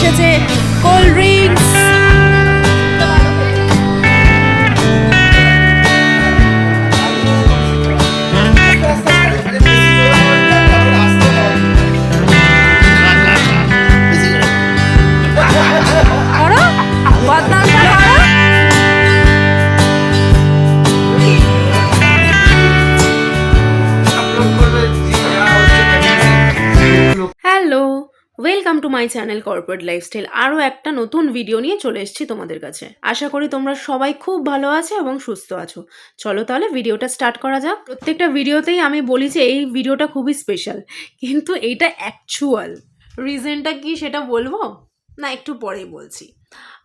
এসেছে cold drinks. Hello, welcome to my channel corporate lifestyle. আরও একটা নতুন ভিডিও নিয়ে চলে এসেছি তোমাদের কাছে। আশা করি তোমরা সবাই খুব ভালো আছো এবং সুস্থ আছো। চলো তাহলে ভিডিওটা স্টার্ট করা যাক। প্রত্যেকটা ভিডিওতেই আমি বলি যে এই ভিডিওটা খুবই স্পেশাল, কিন্তু এইটা অ্যাকচুয়াল। রিজনটা কি সেটা বলবো না, একটু পরেই বলছি।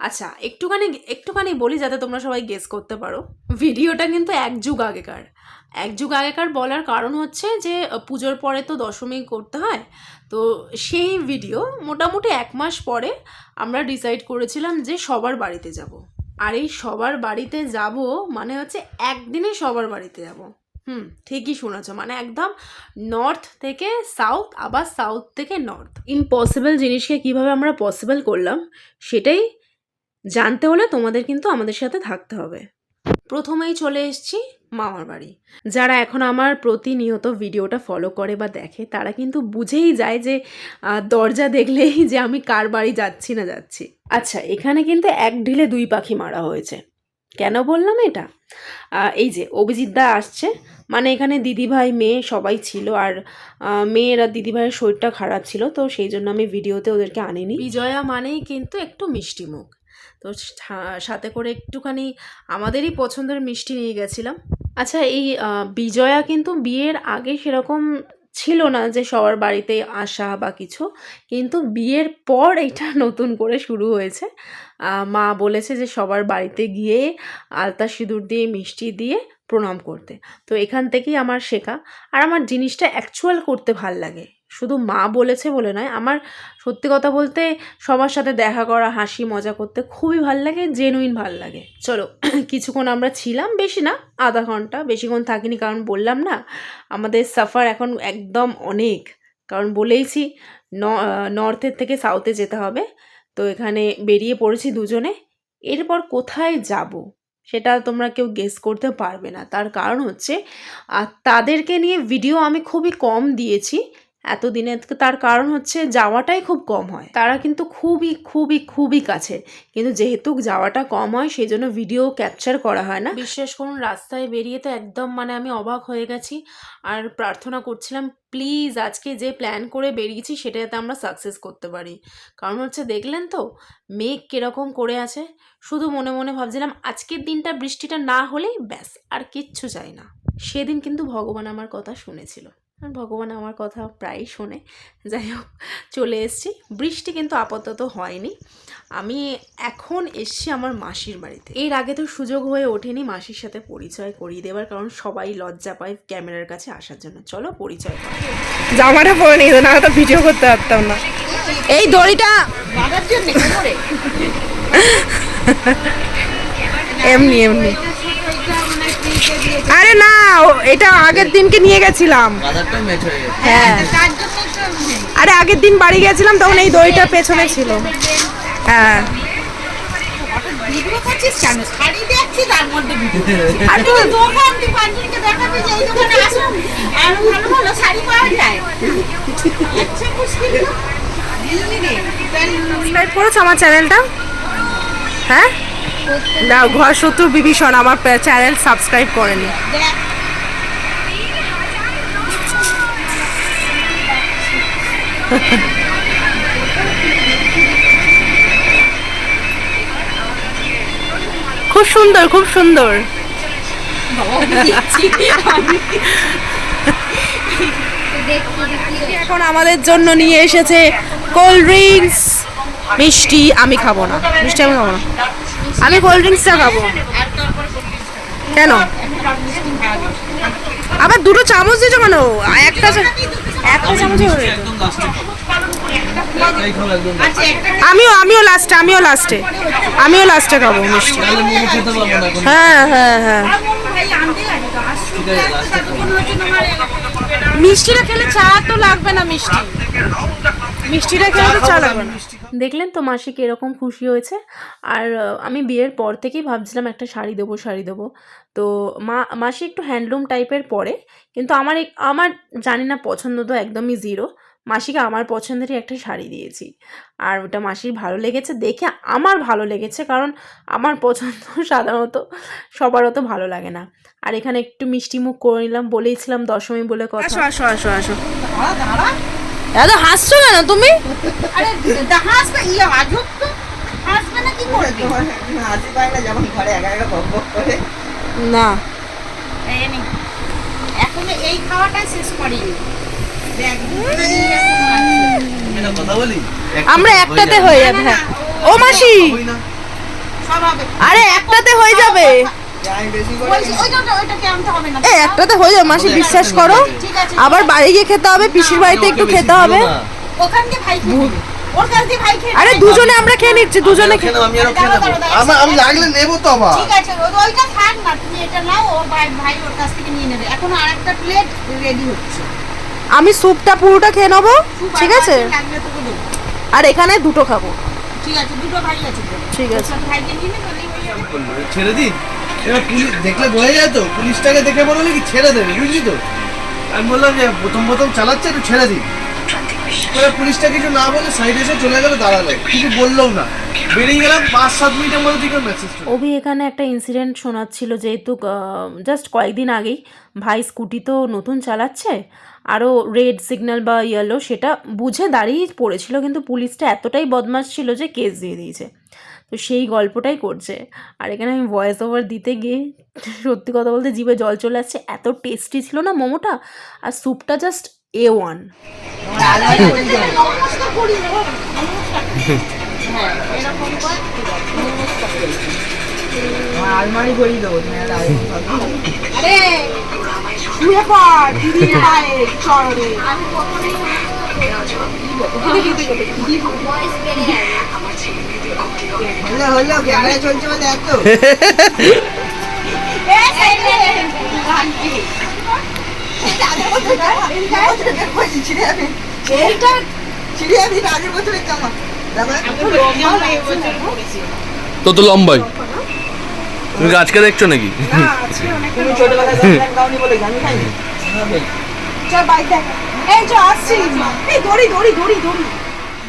আচ্ছা, একটুখানি বলি যাতে তোমরা সবাই গেস করতে পারো। ভিডিওটা কিন্তু এক যুগ আগেকার বলার কারণ হচ্ছে যে পুজোর পরে তো দশমী করতে হয়, তো সেই ভিডিও মোটামুটি 1 মাস পরে আমরা ডিসাইড করেছিলাম যে সবার বাড়িতে যাব। আর এই সবার বাড়িতে যাব মানে হচ্ছে একদিনে সবার বাড়িতে যাব। ঠিকই শুনেছ, মানে একদম নর্থ থেকে সাউথ, আবার সাউথ থেকে নর্থ। ইম্পসিবল জিনিসকে কিভাবে আমরা পসিবল করলাম সেটাই জানতে হলে তোমাদের কিন্তু আমাদের সাথে থাকতে হবে। প্রথমেই চলে এসেছি মামার বাড়ি। যারা এখন আমার প্রতিনিয়ত ভিডিওটা ফলো করে বা দেখে তারা কিন্তু বুঝেই যায় যে দরজা দেখলেই যে আমি কার বাড়ি যাচ্ছি না যাচ্ছি। আচ্ছা, এখানে কিন্তু এক ঢিলে 2 পাখি মারা হয়েছে। কেন বললাম এটা? এই যে অভিজিৎ দা আসছে, মানে এখানে দিদিভাই মেয়ে সবাই ছিল, আর মেয়ের আর দিদিভাইয়ের শরীরটা খারাপ ছিল, তো সেই জন্য আমি ভিডিওতে ওদেরকে আনিনি। বিজয়া মানেই কিন্তু একটু মিষ্টি মুখ, তো সাথে করে একটুখানি আমাদেরই পছন্দের মিষ্টি নিয়ে গেছিলাম। আচ্ছা, এই বিজয়া কিন্তু বিয়ের আগে সেরকম ছিল না যে সবার বাড়িতে আসা বা কিছু, কিন্তু বিয়ের পর এটা নতুন করে শুরু হয়েছে। মা বলেছে যে সবার বাড়িতে গিয়ে আলতা সিঁদুর দিয়ে মিষ্টি দিয়ে প্রণাম করতে, তো এখান থেকেই আমার শেখা। আর আমার জিনিসটা অ্যাকচুয়াল করতে ভাল লাগে, শুধু মা বলেছে বলে নয়। আমার সত্যি কথা বলতে সবার সাথে দেখা করা, হাসি মজা করতে খুবই ভাল লাগে, জেনুইন ভাল লাগে। চলো, কিছুক্ষণ আমরা ছিলাম, বেশি না, আধা ঘন্টা, বেশিক্ষণ থাকিনি, কারণ বললাম না আমাদের সাফার এখন একদম অনেক, কারণ বলেইছি নর্থের থেকে সাউথে যেতে হবে। তো এখানে বেরিয়ে পড়েছি দুজনে। এরপর কোথায় যাব সেটা তোমরা কেউ গেস করতে পারবে না, তার কারণ হচ্ছে তাদেরকে নিয়ে ভিডিও আমি খুবই কম দিয়েছি এতদিনে। তার কারণ হচ্ছে যাওয়াটাই খুব কম হয়, তারা কিন্তু খুবই খুবই খুবই কাছে, কিন্তু যেহেতু যাওয়াটা কম হয় সেই জন্য ভিডিও ক্যাপচার করা হয় না। বিশ্বাস করুন, রাস্তায় বেরিয়ে তো একদম মানে আমি অবাক হয়ে গেছি, আর প্রার্থনা করছিলাম প্লিজ আজকে যে প্ল্যান করে বেরিয়েছি সেটা যাতে আমরা সাকসেস করতে পারি। কারণ হচ্ছে দেখলেন তো মেঘ কীরকম করে আছে, শুধু মনে মনে ভাবছিলাম আজকের দিনটা বৃষ্টিটা না হলেই ব্যাস, আর কিচ্ছু চাই না। সেদিন কিন্তু ভগবান আমার কথা শুনেছিল, আর ভগবান আমার কথা প্রায়ই শোনে। যাই হোক, চলে এসেছি। বৃষ্টি কিন্তু আপাতত হয়নি। আমি এখন এসছি আমার মাসির বাড়িতে। এর আগে তো সুযোগ হয়ে ওঠেনি মাসির সাথে পরিচয় করিয়ে দেওয়ার, কারণ সবাই লজ্জা পায় ক্যামেরার কাছে আসার জন্য। চলো পরিচয় করি। জামাটা পরে নিয়ে না তো ভিডিও করতে পারতাম না। এই দড়িটা এমনি এমনি, আরে না এটা আগের দিনকে নিয়ে গেছিলাম। হ্যাঁ, আরে আগের দিন বাড়ি গেছিলাম তখন এই দড়িটা পেছনে ছিল। হ্যাঁ, সাবস্ক্রাইব করেছো আমার চ্যানেলটা? হ্যাঁ না, ঘর শত্রু বিভীষণ আমার চ্যানেল সাবস্ক্রাইব করেনি। খুব সুন্দর, খুব সুন্দর। এখন আমাদের জন্য নিয়ে এসেছে কোল্ড ড্রিঙ্কস, মিষ্টি। আমি খাবো না মিষ্টি, আমি খাবো না, আমি কোল্ড ড্রিঙ্কসটা খাবো। কেন আবার 2টো চামচ দিয়েছো কেন? একটা চামচ। আমিও লাস্টে খাবো মিষ্টি। হ্যাঁ হ্যাঁ হ্যাঁ, মিষ্টিটা খেলে চা তো লাগবে না, মিষ্টিটা খেলে তো চা লাগবে না। দেখলেন তো মাসি কিরকম খুশি হয়েছে। আর আমি বিয়ের পর থেকেই ভাবছিলাম একটা শাড়ি দেবো, শাড়ি দেবো। তো মাসি একটু হ্যান্ডলুম টাইপের পরে, কিন্তু আমার জানি না, পছন্দ তো একদমই জিরো। মাসিকে আমার পছন্দেরই একটা শাড়ি দিয়েছি। আর ওটা মাসির ভালো লেগেছে দেখে, আমার ভালো লেগেছে, কারণ আমার পছন্দ সাধারণত সবার অত ভালো লাগে না। আর এখানে একটু মিষ্টি মুখ করে নিলাম, বলেইছিলাম দশমী বলে কথা। আসো আসো আসো আসো, এত হাসছো কেন তুমি? আরে হাসবে আজব তো, হাসবে না কি করে দিই? হাসি পায় না যখন ঘরে একা একা বক বক করে। না, এই নে, এখনো এই খাওয়াটাই শেষ করিনি। দেখ, দুধটা নিয়ে এখনো আছে। এটা কথা বলি আমরা একটাতে হয়ে যাবে। হ্যাঁ ও মাসি, ওই না সব হবে। আরে একটাতে হয়ে যাবে। আমি বেশি করে ওইটাকে আনতে হবে না। একটাতে হয়ে যাবে মাসি, বিশ্বাস করো। ঠিক আছে, আবার বাড়ি গিয়ে খেতে হবে, পিসির বাড়িতে একটু খেতে হবে। ওখান দিয়ে ভাই খেয়ে নেবে। ওর কাছ দিয়ে ভাই খেয়ে আরে নেবে। দুজনে আমরা খেয়ে নিচ্ছি, দুজনে খেয়ে নেবো, আমি আরো খেয়ে দাঁড়াও, নেবো। দাঁড়াও, আমি লাগলে নেবো তো আবার। ঠিক আছে, ওইটা থাক না, তুমি এটা নাও, ওর ভাই ওর কাছ থেকে নিয়ে নেবে। এখন আরেকটা প্লেট রেডি হচ্ছে। আমি স্যুপটা পুরোটা খেয়ে নেবো, খুব ঠিক আছে? লাগলে তোকে দেবো। আর এখানে দুটো খাবো। ঠিক আছে, দুটো ভাই আছে তো। ঠিক আছে। ওর ভাইকে নিয়ে নেবে, হলেই হয়ে যাবে। ছেড়ে দিন, এবার পুলিশ দেখলে বোঝা যায় তো, পুলিশটাকে দেখে মনে হলো কি ছেড়ে দেবে, বুঝলি তো। আমি বললাম যে প্রথম প্রথম চালাচ্ছে, একটু ছেড়ে দিন। এবার পুলিশটা কিছু না বলে সাইডে এসে চলে গেল, দাঁড়ালো, কিছু বললো না। বেরিয়ে গেলাম 5-7 মিনিটের মধ্যে দিকে মেসেজ। অভি এখানে একটা ইনসিডেন্ট শোনাচ্ছিল, যেহেতু জাস্ট কয়েকদিন আগেই ভাই স্কুটি তো নতুন চালাচ্ছে, আরও রেড সিগন্যাল বা ইয়েলো সেটা বুঝে দাঁড়িয়ে পড়েছিল, কিন্তু পুলিশটা এতটাই বদমাশ ছিল যে কেস দিয়ে দিয়েছে। তো সেই গল্পটাই করছে। আর এখানে আমি ভয়েস ওভার দিতে গিয়ে সত্যি কথা বলতে জিভে জল চলে আসছে, এত টেস্টি ছিল না মোমোটা, আর স্যুপটা জাস্ট A1। নমস্কার করি না, নমস্কার। হ্যাঁ, এরকম কর, ঠিক আছে, নমস্কার করি। আলমারি করি দেবো তুমি একটা আরে শুয়ে পড়, দিদির পায়ে চড়ে। আমি প্রথমেই হলো হলো ক্যামেরা চলছে বলে এত এইটা আগের বছরের জামা দেখো তো লম্বাই তুমি আজকে দেখছো নাকি? তুমি ছোটবেলায় দাওনি বলে আমি খাইনি চল বাইক দেখ, এই যে আসছি, এই দড়ি দড়ি দড়ি দড়ি।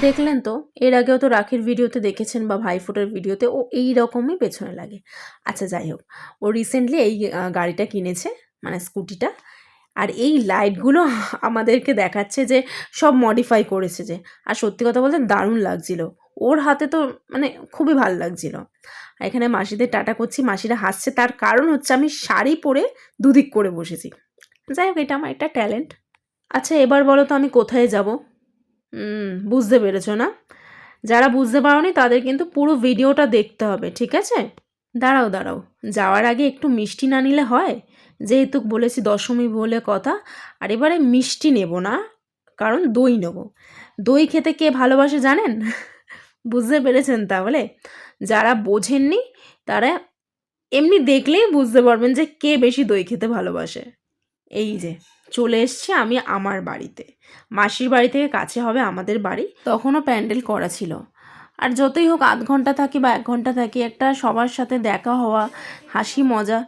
দেখলেন তো, এর আগেও তো রাখির ভিডিওতে দেখেছেন বা ভাইফোঁটার ভিডিওতে ও এই রকমই পেছনে লাগে। আচ্ছা যাই হোক, ও রিসেন্টলি এই গাড়িটা কিনেছে, মানে স্কুটিটা। আর এই লাইটগুলো আমাদেরকে দেখাচ্ছে যে সব মডিফাই করেছে যে, আর সত্যি কথা বলতে দারুণ লাগছিল ওর হাতে, তো মানে খুবই ভালো লাগছিল। আর এখানে মাসিদের টাটা করছি, মাসিরা হাসছে, তার কারণ হচ্ছে আমি শাড়ি পরে দুদিক করে বসেছি। যাই হোক, এটা আমার একটা ট্যালেন্ট। আচ্ছা এবার বলো তো আমি কোথায় যাব? বুঝতে পেরেছো না? যারা বুঝতে পারোনি তাদের কিন্তু পুরো ভিডিওটা দেখতে হবে, ঠিক আছে? দাঁড়াও দাঁড়াও, যাওয়ার আগে একটু মিষ্টি না নিলে হয়? যেহেতু বলেছি দশমী বলে কথা, আর এবারে মিষ্টি নেব না, কারণ দই নেব। দই খেতে কে ভালোবাসে জানেন? বুঝতে পেরেছেন তাহলে? যারা বোঝেননি তারা এমনি দেখলেই বুঝতে পারবেন যে কে বেশি দই খেতে ভালোবাসে। এই যে চলে এসছি আমি আমার বাড়িতে, মাসির বাড়ি থেকে কাছে হবে আমাদের বাড়ি, তখনও প্যান্ডেল করা ছিল। আর যতই হোক 0.5 ঘন্টা থাকি বা 1 ঘন্টা থাকি, একটা সবার সাথে দেখা হওয়া, হাসি মজা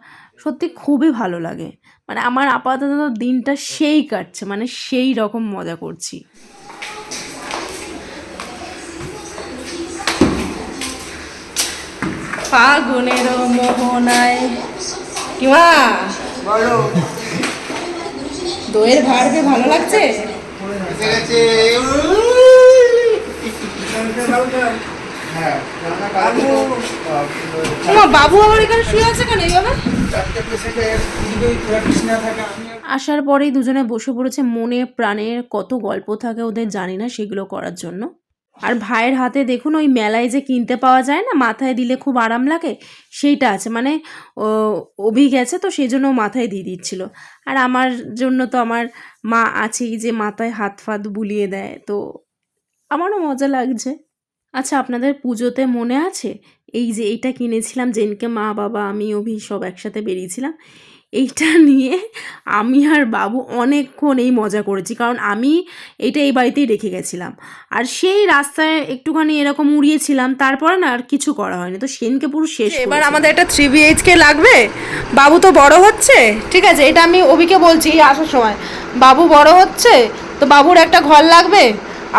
সত্যি খুবই ভালো লাগে। মানে আমার আপাতত দিনটা সেই কাটছে, মানে সেই রকম মজা করছি। ফাগুনের মোহনায় কিমা বলো দইয়ের ভাড়বে ভালো লাগছে? এসে গেছে। হ্যাঁ তোমার বাবু আবার এখানে শুয়ে আছে কেন এইভাবে? আসার পরেই দুজনে বসে পড়েছে, মনে প্রাণের কত গল্প থাকে ওদের জানি না, সেগুলো করার জন্য। আর ভাইয়ের হাতে দেখুন ওই মেলায় যে কিনতে পাওয়া যায় না, মাথায় দিলে খুব আরাম লাগে, সেইটা আছে। মানে অভি গেছে তো সেই জন্য ও মাথায় দিয়ে দিচ্ছিল। আর আমার জন্য তো আমার মা আছেই, যে মাথায় হাত ফাত বুলিয়ে দেয়, তো আমারও মজা লাগছে। আচ্ছা আপনাদের পুজোতে মনে আছে এই যে এইটা কিনেছিলাম, জেনকে মা বাবা আমি অভি সব একসাথে বেরিয়েছিলাম, এইটা নিয়ে আমি আর বাবু অনেকক্ষণ এই মজা করেছি, কারণ আমি এইটা এই বাড়িতেই রেখে গেছিলাম। আর সেই রাস্তায় একটুখানি এরকম উড়িয়েছিলাম, তারপরে না আর কিছু করা হয়নি, তো সেনকে পুরো শেষ। এবার আমাদের একটা 3 BHK লাগবে, বাবু তো বড় হচ্ছে, ঠিক আছে, এটা আমি অভিকে বলছি আসার সময়, বাবু বড় হচ্ছে তো বাবুর একটা ঘর লাগবে,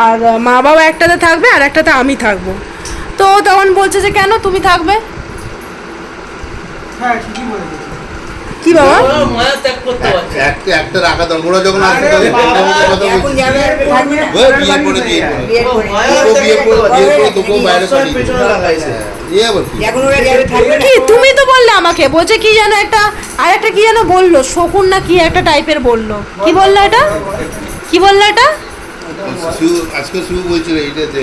আর মা বাবা একটাতে থাকবে আর একটাতে আমি থাকবো। তো তখন বলছে যে কেন তুমি থাকবে? হ্যাঁ ঠিকই বলেছে। কি বাবা? মায়া ত্যাগ করতে পারছে। একটা রাখা দরকার, ওরা যখন আসবে তখন কথা এখন বলছি। যাবে আর থাকবে না। ওই বিয়ে করে বিয়ের পরে। তোকেও বাইরে পাঠিয়ে পেছনে লাগাইছে। দিয়ে আবার কি? এখন ওরা যাবে থাকবে না। কি তুমি তো বললে আমাকে, বলছে কি যেন একটা আর একটা কি যেন বললো, শকুন না কি একটা টাইপের বললো, কি বললো এটা, কি বললো এটা? আজকে শুরু বলছিল এইটাতে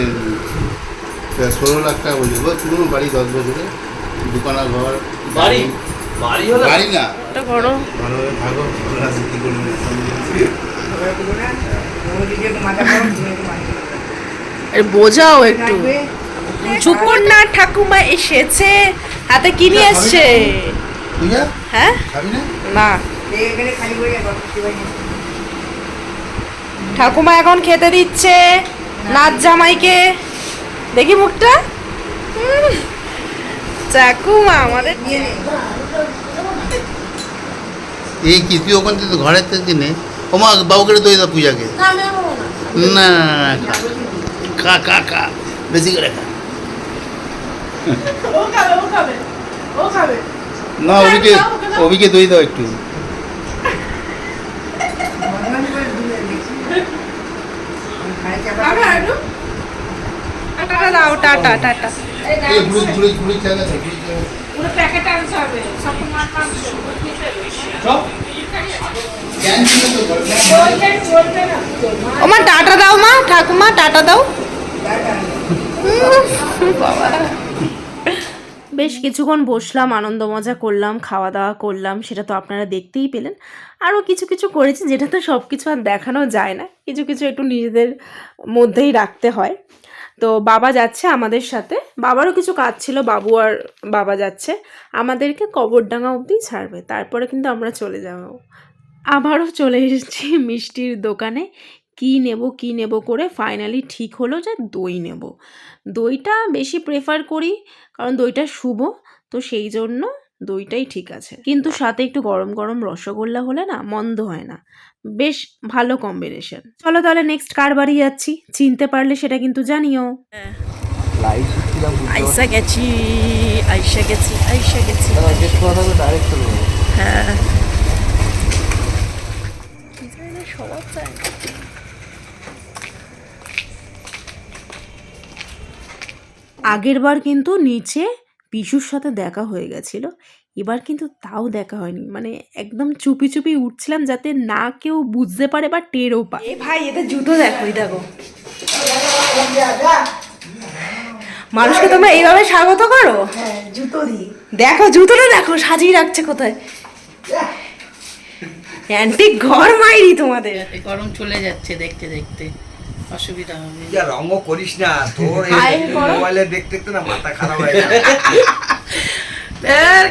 16 লাখ টাকা বলছিল, পুরো বাড়ি 10 বছরে, দোকান আর ঘর। বাড়ি হলো বাড়ি না, এটা করো। ভালোভাবে থাকো, রাজনীতি করবে। ওদিকে একটু মাথা গরম, তুমি একটু মাথা গরম। আরে বোঝাও একটু। থাকবে। চুপ কর না, ঠাকুমা এসেছে, হাতে কি নিয়ে এসছে? বুঝা? হ্যাঁ খাবি না? না, এখানে খালি করে যাবো, কিছু হয়নি। ঠাকুমা এখন খেতে দিচ্ছে নাচ জামাইকে, দেখি মুখটা। ঠাকুমা আমাদের নিয়ে নে। এই কি তুই ওখান থেকে ঘরের থেকে নে, ও মা বাবুকে দই দাও পূজাকে। না খা খা খা, বেশি করে খা। না অভিকে দই দাও একটু। ভগবান করে দিলে দেখছি। আমি ঘাড়ে চাপা দিয়ে- টাটা দাও, টাটা টাটা। এই ঘুরে জায়গা আছে, জ্ঞান দিলে তো ঘরে। ও মা টাটা দাও, মা ঠাকুমা টাটা দাও। বেশ কিছুক্ষণ বসলাম, আনন্দ মজা করলাম, খাওয়া দাওয়া করলাম, সেটা তো আপনারা দেখতেই পেলেন। আরও কিছু কিছু করেছি, যেটা তো সব কিছু আর দেখানো যায় না, কিছু কিছু একটু নিজেদের মধ্যেই রাখতে হয়। তো বাবা যাচ্ছে আমাদের সাথে, বাবারও কিছু কাজ ছিল, বাবু আর বাবা যাচ্ছে, আমাদেরকে কবরডাঙ্গা অবধি ছাড়বে, তারপরে কিন্তু আমরা চলে যাব। আবারও চলে এসেছি মিষ্টির দোকানে, কি নেব করে ফাইনালি ঠিক হলো যে দই নেব। দইটা বেশি প্রেফার করি, কারণ দইটা শুভ, তো সেই জন্য দইটাই ঠিক আছে। কিন্তু সাথে একটু গরম গরম রসগোল্লা হলে না মন্দ হয় না, বেশ ভালো কম্বিনেশন। চলো তাহলে নেক্সট কার বাড়ি যাচ্ছি, চিনতে পারলে সেটা কিন্তু জানিও। আইসা গেছি, আইসা গেছি, আইসা গেছি। ডাইরেক্ট চলে যাবো। হ্যাঁ আগের বার কিন্তু নিচে পিসুর সাথে দেখা হয়ে গেছিল, এবার কিন্তু তাও দেখা হয়নি, মানে একদম চুপি চুপি উঠছিলাম যাতে না কেউ বুঝতে পারে বা টেরও পায়। এ ভাই, এদের জুতো দেখো, এই দেখো। মানুষকে তোমরা এইভাবে স্বাগত করো? জুতো দিই। দেখো জুতোটা দেখো, সাজিয়ে রাখছে কোথায়। অ্যান্টিক ঘর মাইরি তোমাদের। গরম চলে যাচ্ছে দেখতে দেখতে, অসুবিধা হবে। ইয়া রঙও করিস না, তোর হাই করো। মোবাইলে দেখতে দেখতে না মাথা খারাপ হয়ে যায়।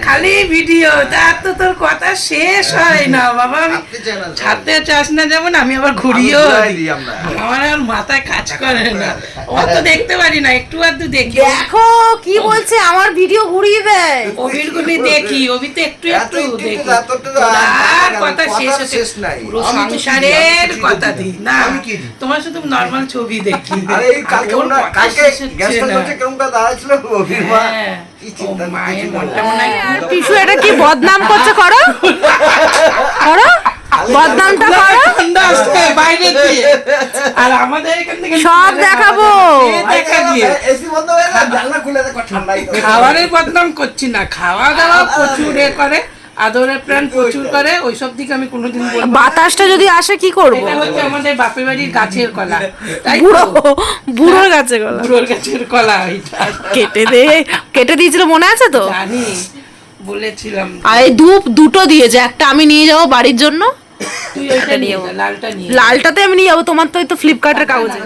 খালি ভিডিও, তার তো তোর কথা শেষ হয় না বাবা। আমি আপনি চ্যানেল ছাড়তে চাস না যেমন, আমি আবার ঘুরিও দিই। আমরা আমার আর মাথায় কাজ করে না, ও তো দেখতে পারি না, একটু আধটু দেখি। দেখো কি বলছে, আমার ভিডিও ঘুরিয়ে দেয়। অভিরগুলি দেখি, অভি তো একটু এত একটু দেখি। তোর তো আর কথা শেষ হচ্ছে, শেষ নাই। পুরো আমি তো সংসারের কিছুই কথা দেখি দিই না। না, আমি কি দিই? তোমার শুধু নর্মাল ছবি দেখি। আরে এই কালকে ওর ওরা কথা কালকে শেষ হচ্ছে গ্যাসটা না। চলছে কেমন করে দাঁড়াচ্ছিল অভির মা। হ্যাঁ, কি ও চিন্তা মায়ের কিছু মনটা বলতে মনে হয় আর পিসু এটা কি বদনাম করছে, করো করো, বদনামটা করো, ঠান্ডা আসছে বাইরে দিয়ে। আর আমাদের এখান থেকে সব দেখাবো। দেখা দিয়ে এসি বন্ধ হয়ে গেল, জানলা খুলে দেখো ঠান্ডাই তো। খাবারের বদনাম করছি না, খাওয়া দাওয়া প্রচুর করে, আদরের প্রাণ প্রচুর করে, ওইসব দিকে আমি কোনোদিন বলবো না। বাতাসটা যদি আসে কি করব? এটা হচ্ছে আমাদের বাপের বাড়ির গাছের কলা, তাই তো? বুড়ো বুড়োর কাছে গেল, বুড়োর গাছের কলা এটা। কেটে দিয়েছিল, মনে আছে তো? জানি, বলেছিলাম। আর এই দুটো দিয়েছে, একটা আমি নিয়ে যাবো বাড়ির জন্য, তুই ওইটা নিয়ে যা, লালটা নিয়ে যা। লালটাতে আমি নিয়ে যাবো, তোমার তো এই তো ফ্লিপকার্টের কাগজে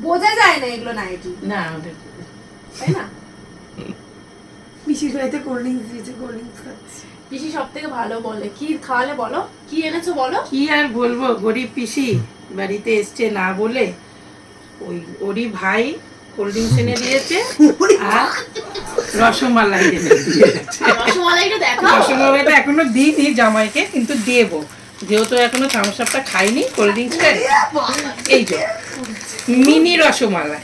বোঝা যায় না এগুলো নাইটি, না ওটা তাই না? মিশির বাড়িতে কোল্ড ড্রিঙ্কস দিয়েছে, কোল্ড ড্রিঙ্কস খাচ্ছি। পিসি সব থেকে ভালো বলে, কি খাওয়ালে বলো, কি এনেছো বলো। কি আর বলবো, গরিব পিসি বাড়িতে এসছে না বলে ওই ওরই ভাই কোল্ড ড্রিঙ্কস এনে দিয়েছে আর রসমালাই এনে দিয়েছে। রসমালাইটা দেখো। রসমালাইটা এখনো দিইনি জামাইকে, কিন্তু দেবো, যেহেতু এখনো থামস আপটা খাইনি, কোল্ড ড্রিঙ্কসটা এই যে মিনি রসমালাই,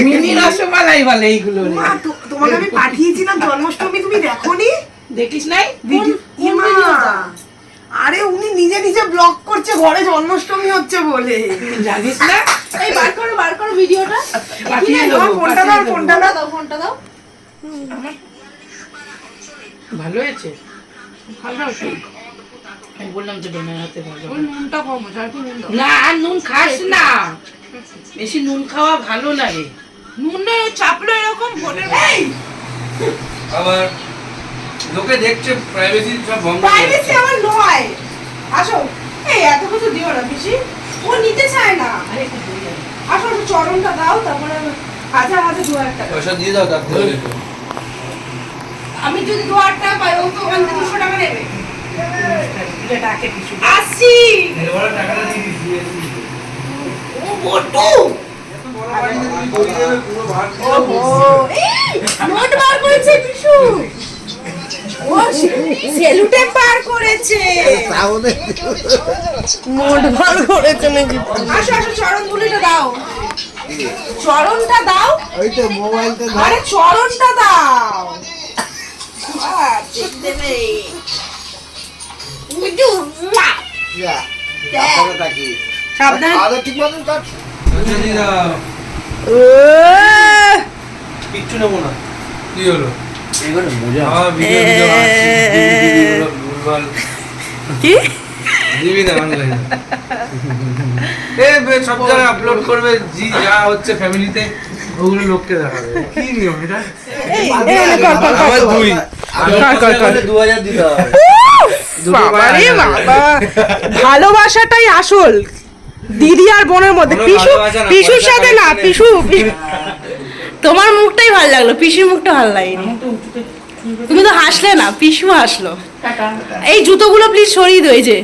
মিনি রসমালাই বলে এইগুলো। মা, তোমাকে আমি পাঠিয়েছিলাম জন্মাষ্টমী, তুমি দেখোনি? দেখিস নাই? ই মা, আরে উনি নিজে নিজে ব্লগ করছে ঘরে জন্মাষ্টমী হচ্ছে বলে। জানিস না? এই বার করো ভিডিওটা। পাঠিয়ে তোমার দেবো, ফোনটা দাও, পাঠিয়ে দেবো। ফোনটা দাও। ফোনটা দাও। ভালো হয়েছে, ভালো হয়েছে। আমি বললাম যে বোনের হাতে ভালো। নুনটা কম আছে, আর কি নুন দাও। না আর নুন খাস না, বেশি নুন খাওয়া ভালো লাগে। নুনে চাপলো এরকম ভোটের। আবার লোকে দেখছে, প্রাইভেসি সব ভঙ্গ প্রাইভেসি আমার নয়। আসো, এই এত কিছু দিও না পিসি, ও নিতে চায় না। আসো, একটু চরণটা দাও, তারপরে হাজার হাজার 2000 টাকা। পয়সা দিয়ে দাও তার থেকে। আমি যদি 2000 টাকা পাই, ও তো ওখান থেকে 200 টাকা নেবে। আসি এবারে টাকাটা দিয়ে দিয়েছি। ও বটু। নোট বার করেছে পিসু, ও সেলুটেপ বার করেছে, নোট বার করেছে নাকি। আসো আসো, চরণ ধুলিটা দাও, চরণটা দাও। ওই তো মোবাইলটা আরে চরণটা দাও। দেবে উজু মা। সাবধানে। আরে ঠিক মতন কাট। পয়সা দিয়ে দাও। কিচ্ছু নেবো না। কি হলো? এগুলো মজা। ভিডিও ভিডিও ভুলভাল। কি দিবি না অনলাইনে। সব জায়গায় আপলোড করবে, জি যা হচ্ছে ফ্যামিলিতে ওগুলো লোককে দেখাবে। কি নিয়ম এটা? আমার দুই। আমি 2000 দিতে হবে। বাবারে বাবা, ভালোবাসাটাই আসল দিদি আর বোনের মধ্যে। কোনো পিসু, ভালোবাসা না, পিসুর পয়সা সাথে না, কামাচ্ছে পিসু তোমার মুখটাই ভালো লাগলো, পিসুর মুখটা ভালো লাগেনি। তুমি তো হাসলে না, পিসু হাসলো। এই জুতোগুলো প্লিজ সরিয়ে দিও, এই যে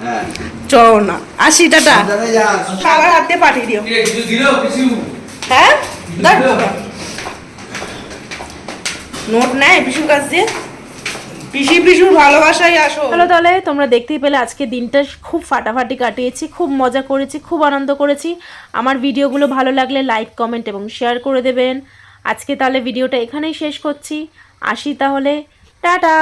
হ্যাঁ। চলো না, আসি, টাটা। দাদা যা। খাবার হাতে পাঠিয়ে দিও। কি রে, কিছু দিলো কিছু? হ্যাঁ, নোট নেয় পিসুর কাছ দিয়ে। পিসুর ভালোবাসাই আসো। চলো তাহলে, তোমরা দেখতেই পেলে আজকে দিনটা খুব ফাটাফাটি কাটিয়েছি, খুব মজা করেছি, খুব আনন্দ করেছি। আমার ভিডিওগুলো ভালো লাগলে লাইক, কমেন্ট এবং শেয়ার করে দেবেন। আজকে তাহলে ভিডিওটা এখানেই শেষ করছি, আসি তাহলে, টাটা।